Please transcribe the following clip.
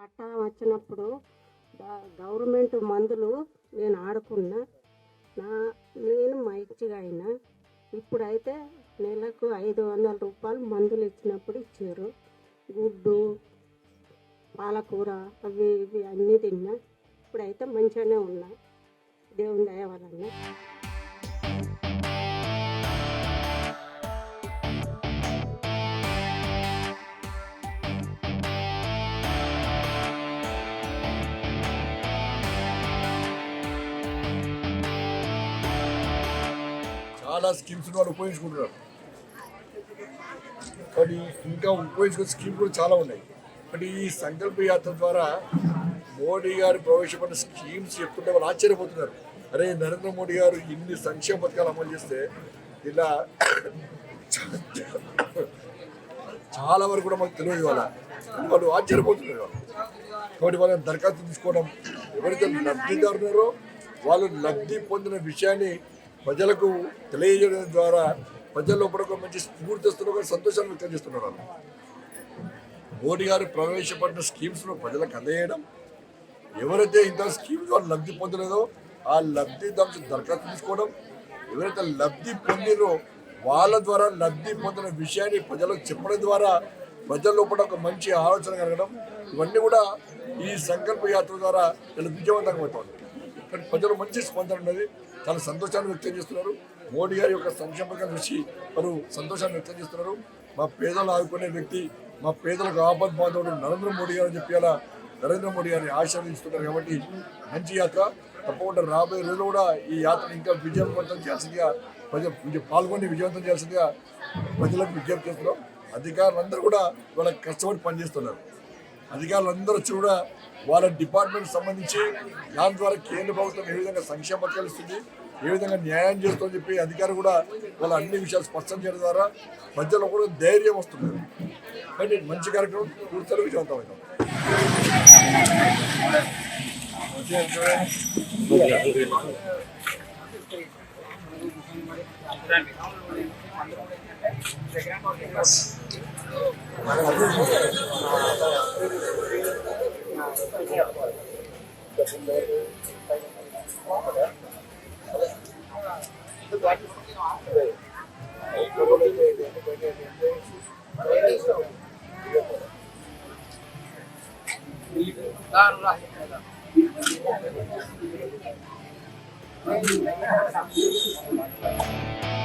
పట్టా వచ్చినప్పుడు గవర్నమెంట్ మందులు నేను ఆడుకున్నా, నేను మంచిగా అయినా. ఇప్పుడైతే నెలకు 500 రూపాయలు మందులు ఇచ్చినప్పుడు ఇచ్చారు. గుడ్డు, పాలకూర అవి ఇవి అన్నీ తిన్నా. ఇప్పుడైతే మంచిగానే ఉన్నా, దేవుని దయ వలన. చాలా స్కీమ్స్ వాళ్ళు ఉపయోగించుకుంటున్నారు, కానీ ఇంకా ఉపయోగించుకునే స్కీమ్స్ కూడా చాలా ఉన్నాయి. బట్ ఈ సంకల్ప యాత్ర ద్వారా మోడీ గారు ప్రవేశపెట్టిన స్కీమ్స్ చెప్తుంటే వాళ్ళు ఆశ్చర్యపోతున్నారు. అరే, నరేంద్ర మోడీ గారు ఇన్ని సంక్షేమ పథకాలు అమలు చేస్తే ఇలా చాలా వరకు కూడా మాకు తెలియదు. వాళ్ళు ఆశ్చర్యపోతున్నారు. కాబట్టి వాళ్ళని దరఖాస్తు తీసుకోవడం, ఎవరైతే లబ్ధిదారున్నారో వాళ్ళు లబ్ధి పొందిన విషయాన్ని ప్రజలకు తెలియజేయడం ద్వారా ప్రజల్లో కూడా ఒక మంచి స్ఫూర్తి వస్తున్న సంతోషాన్ని వ్యక్తం చేస్తున్నారు. మోడీ గారు ప్రవేశపెట్టిన స్కీమ్స్ను ప్రజలకు అందజేయడం, ఎవరైతే ఇంత స్కీమ్స్ వాళ్ళు లబ్ధి పొందలేదో ఆ లబ్ధిదారులు దరఖాస్తు తీసుకోవడం, ఎవరైతే లబ్ధి పొందినో వాళ్ళ ద్వారా లబ్ధి పొందిన విషయాన్ని ప్రజలకు చెప్పడం ద్వారా ప్రజల్లో కూడా ఒక మంచి ఆలోచన కలగడం, ఇవన్నీ కూడా ఈ సంకల్ప యాత్ర ద్వారా వీళ్ళు విజయవంతంగా అవుతుంది. కానీ ప్రజలు మంచి స్పందన ఉన్నది, చాలా సంతోషాన్ని వ్యక్తం చేస్తున్నారు. మోడీ గారి యొక్క సంక్షేమ పథకాలు చూసి వారు సంతోషాన్ని వ్యక్తం చేస్తున్నారు. మా పేదలు ఆదుకునే వ్యక్తి, మా పేదలకు ఆపద్ బాంధవుడు నరేంద్ర మోడీ గారు అని చెప్పి అలా నరేంద్ర మోడీ గారిని ఆశీర్వదిస్తున్నారు. కాబట్టి మంచి యాత్ర. తప్పకుండా రాబోయే రోజులు కూడా ఈ యాత్రను ఇంకా విజయవంతం చేయాల్సిందిగా పాల్గొని విజయవంతం చేయాల్సిందిగా ప్రజలకు విజ్ఞప్తి చేస్తున్నాం. అధికారులందరూ కూడా వాళ్ళకి కష్టపడి పనిచేస్తున్నారు. అధికారులందరూ వచ్చి కూడా వాళ్ళ డిపార్ట్మెంట్ సంబంధించి దాని ద్వారా కేంద్ర ప్రభుత్వం ఏ విధంగా సంక్షేమ పథకాలు ఇస్తుంది, ఏ విధంగా న్యాయం చేస్తుందని చెప్పి అధికారులు కూడా వాళ్ళ అన్ని విషయాలు స్పష్టం చేయడం ద్వారా ప్రజల్లో కూడా ధైర్యం వస్తుంది. కానీ మంచి కార్యక్రమం పూర్తిగా విజయవంతమవుతాం. Thank you.